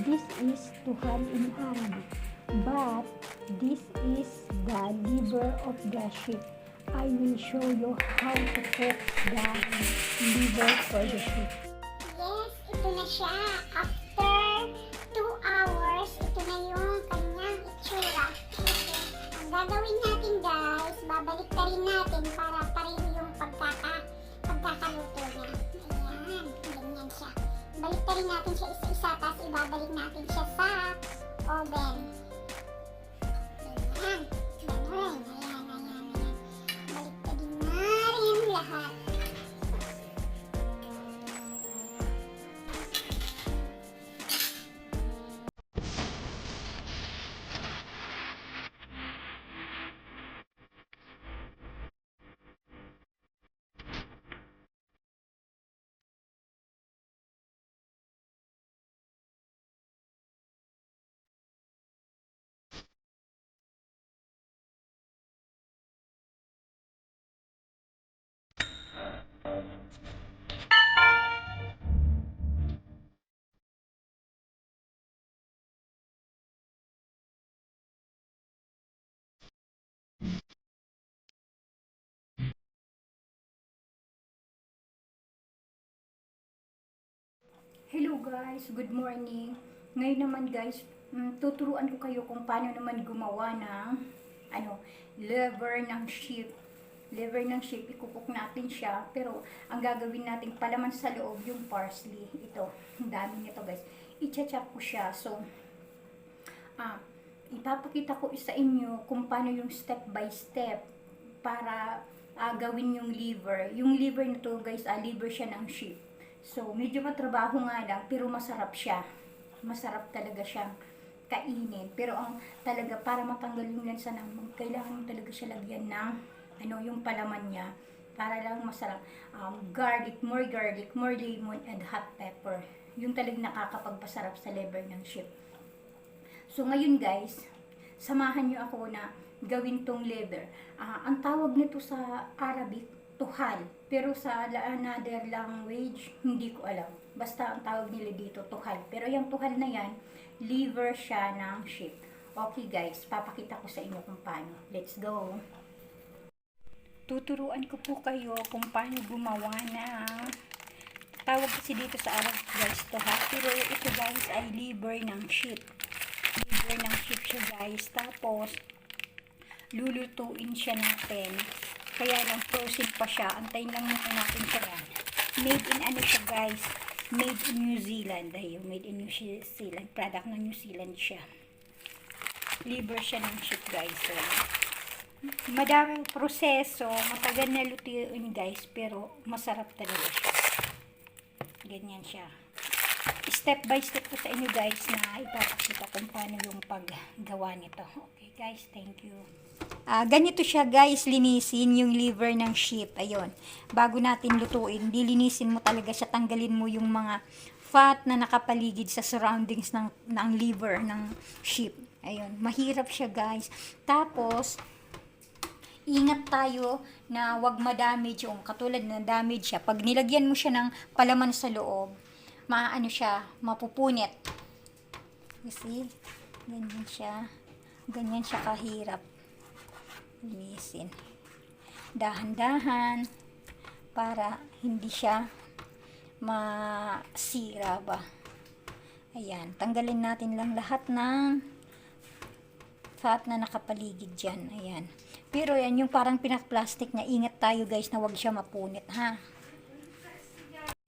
This is tuhal in Arabic, but this is the liver of the sheep. I will show you how to cook the liver for the sheep. Yes, ito na siya. After 2 hours, ito na yung kanyang itsura. Ang gagawin natin guys, babalik ka rin natin para pareho yung pagkakaluto niya. Ayan, ganyan siya. Balik ka rin natin siya isa-isa, tapos ibabalik natin siya sa oven. Ayan, ganun. Ayan. Balik ka din na rin lahat. Hello guys, good morning. Ngayon naman guys, tuturuan ko kayo kung paano naman gumawa ng liver ng sheep. Liver ng sheep, ikukuk natin siya. Pero ang gagawin natin palaman sa loob yung parsley. Ito, ang dami nito guys. I-chop ko siya. So, ipapakita ko sa inyo kung paano yung step by step para gawin yung liver. Yung liver nito guys, liver siya ng sheep. So, medyo matrabaho nga lang, pero masarap siya. Masarap talaga siyang kainin. Pero ang talaga, para matanggal yung lansa ng, kailangan talaga siya lagyan ng, yung palaman niya. Para lang masarap. Garlic, more lemon, and hot pepper. Yung talagang nakakapagpasarap sa liver ng sheep. So, ngayon guys, samahan nyo ako na gawin tong liver. Ang tawag nito sa Arabic, tuhal. Pero sa another language, hindi ko alam. Basta ang tawag nila dito, tuhal. Pero yung tuhal na yan, liver siya ng sheep. Okay guys, papakita ko sa inyo kung paano. Let's go! Tuturuan ko po kayo kung paano gumawa na. Tawag kasi dito sa Arab guys, tuhal. Pero ito guys ay liver ng sheep. Liver ng sheep siya guys. Tapos, lulutuin siya natin. Kaya lang frozen pa siya. Antayin lang muna natin siya. Made in siya guys. Made in New Zealand. Ayun, made in New Zealand. Product ng New Zealand siya. Liver siya ng sheep guys. So, madaming proseso. Matagal na lutuin guys. Pero masarap talaga siya. Ganyan siya. Step by step ko sa inyo guys na ipapakita kung paano yung paggawa nito. Okay guys, thank you. Ganito siya guys, linisin yung liver ng sheep. Ayun, bago natin lutuin, dilinisin mo talaga siya, tanggalin mo yung mga fat na nakapaligid sa surroundings ng liver ng sheep. Ayun, mahirap siya guys. Tapos, ingat tayo na wag ma-damage yung katulad na damage siya. Pag nilagyan mo siya ng palaman sa loob, siya, mapupunit. You see? Ganyan siya kahirap. Linisin. Dahan-dahan para hindi siya masira ba. Ayan, tanggalin natin lang lahat ng fat na nakapaligid dyan. Ayan. Pero yan yung parang pinaka-plastic na, ingat tayo guys na wag siya mapunit ha.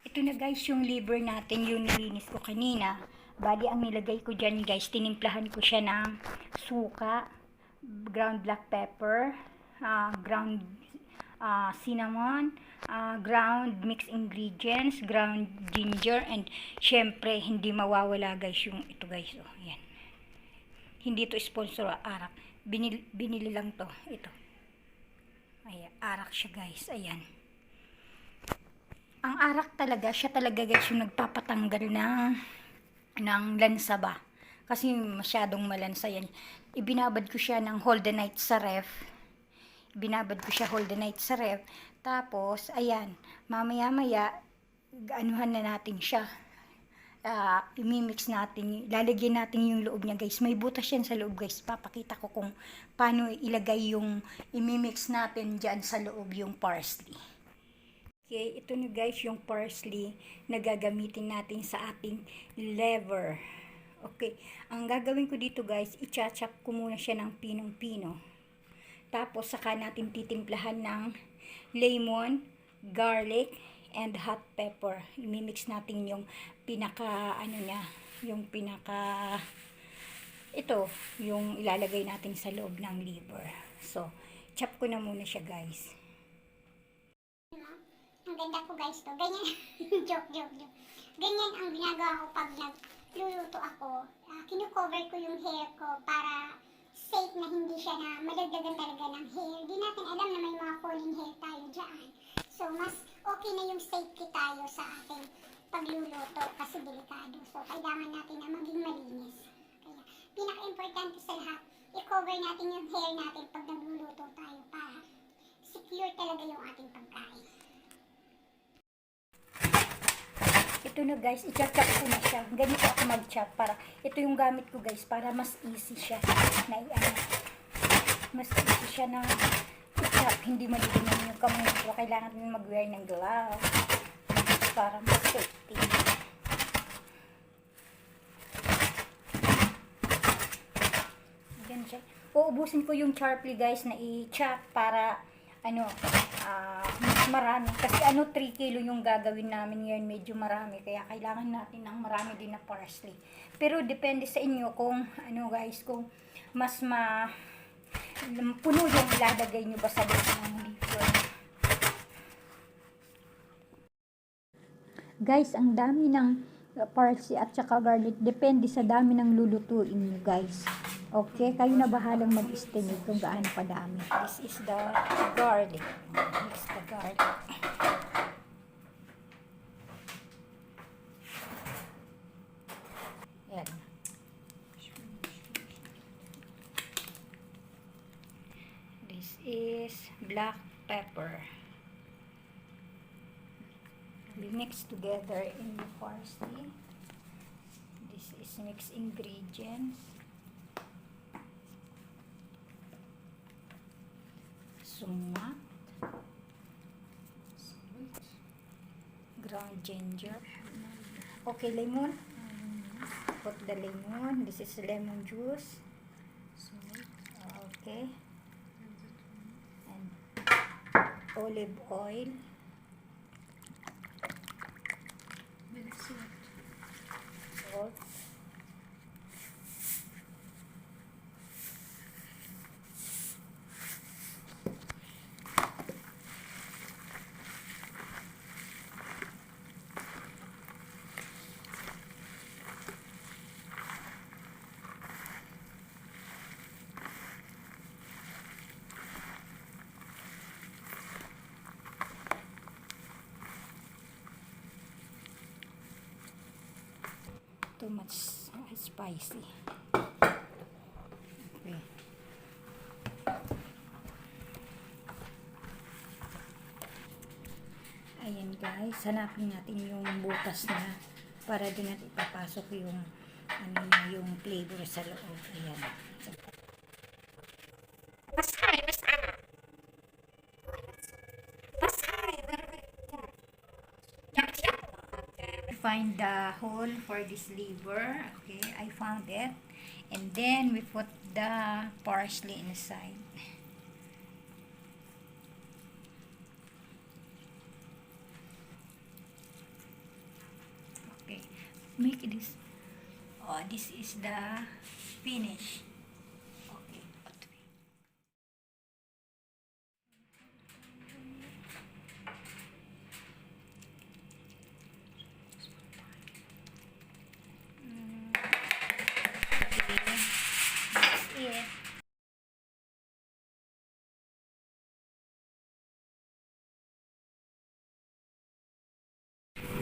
Ito na guys yung liver natin, yung nilinis ko kanina. Bali ang nilagay ko dyan guys, tinimplahan ko siya ng suka, ground black pepper, ground cinnamon, ground mixed ingredients, ground ginger, and syempre hindi mawawala guys yung ito guys. Oh, yan. Hindi to sponsor, arak. Binili lang to. Ito. Ayan, arak siya guys. Ayan. Ang arak talaga, siya talaga guys yung nagpapatanggal ng lansa ba. Kasi masyadong malansa yan. Ibinabad ko siya ng whole the night sa ref. Tapos, ayan, mamaya-maya, anuhan na natin siya. imimix natin, lalagyan natin yung loob niya guys. May butas yan sa loob guys. Papakita ko kung paano ilagay yung imimix natin dyan sa loob yung parsley. Okay, ito na guys yung parsley na gagamitin natin sa ating liver. Okay, ang gagawin ko dito guys, i-chop ko muna siya ng pinong-pino. Tapos saka natin titimplahan ng lemon, garlic, and hot pepper. Imimix natin yung pinaka ito, yung ilalagay natin sa loob ng liver. So, chop ko na muna siya guys. Ang ganda ko guys to. Ganyan, joke. Ganyan ang ginagawa ko pag nagluluto ako. Kinukover ko yung hair ko para safe na hindi siya na madagdagan talaga ng hair. Di natin alam na may mga falling hair tayo dyan. So, mas okay na yung safety tayo sa ating pagluluto kasi delikado. So, kailangan natin na maging malinis. Kaya, pinaka-importante sa lahat, i-cover natin yung hair natin pag nagluluto tayo para secure talaga yung ating pagkain. Ito na guys, i-chop ko na siya. Ganito ako mag-chop para, ito yung gamit ko guys, para mas easy siya na mas easy siya na i-chop. Hindi malidinan yung kamay. So, kailangan natin mag-wear ng gloves para mas safety. Ganyan siya. Uubusin ko yung sharply guys na i-chop para mas marami. Kasi 3 kilo yung gagawin namin ngayon, medyo marami. Kaya kailangan natin ng marami din na parsley. Pero depende sa inyo kung guys, kung mas puno yung ilalagay nyo ba sa loob ng liver. Guys, ang dami ng parsley at saka garlic. Depende sa dami ng lulutuin nyo guys. Okay, kayo na bahalang mag-estimate kung gaano padami. This is the garlic. Mix the garlic. Ayan. This is black pepper. We mix together in the parsley. This is mixed ingredients. Sumac, ground ginger. Okay, lemon. Put the lemon. This is lemon juice. Okay. And olive oil. Salt. Too much spicy. Okay. Ayan guys, hanapin natin yung butas na para din natin ipapasok yung yung flavor sa loob. Ayan. Find the hole for this liver. Okay, I found it. And then we put the parsley inside. Okay, make this. Oh, this is the finish. Okay.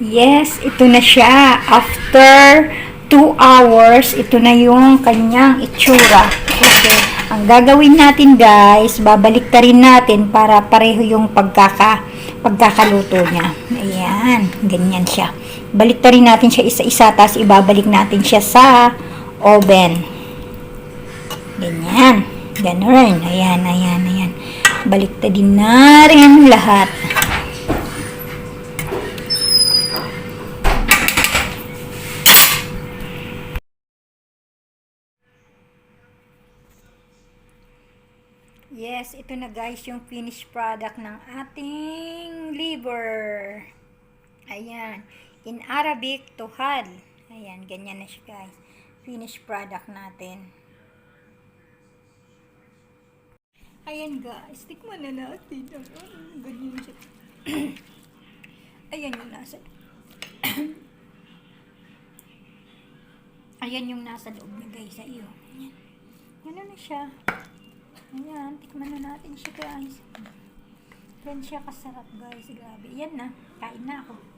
Yes, ito na siya. After 2 hours, ito na yung kanyang itsura. Okay. Ang gagawin natin guys, babalik ta rin natin para pareho yung pagkakaluto niya. Ayan, ganyan siya. Baliktarin natin siya isa-isa, tapos ibabalik natin siya sa oven. Ganyan. Ganun. Ayan, ayan, ayan. Baliktarin na rin lahat. Yes, ito na guys yung finished product ng ating liver. Ayan. In Arabic, tuhal. Ayan, ganyan na siya guys. Finished product natin. Ayan guys, tikman na natin. Ganyan siya. Ayan yung nasa ayan yung nasa loob niya guys sa iyo. Ayan. Ganun na siya. Ayan, tikman na natin siya guys. Yan siya kasarap guys. Grabe. Yan na. Kain na ako.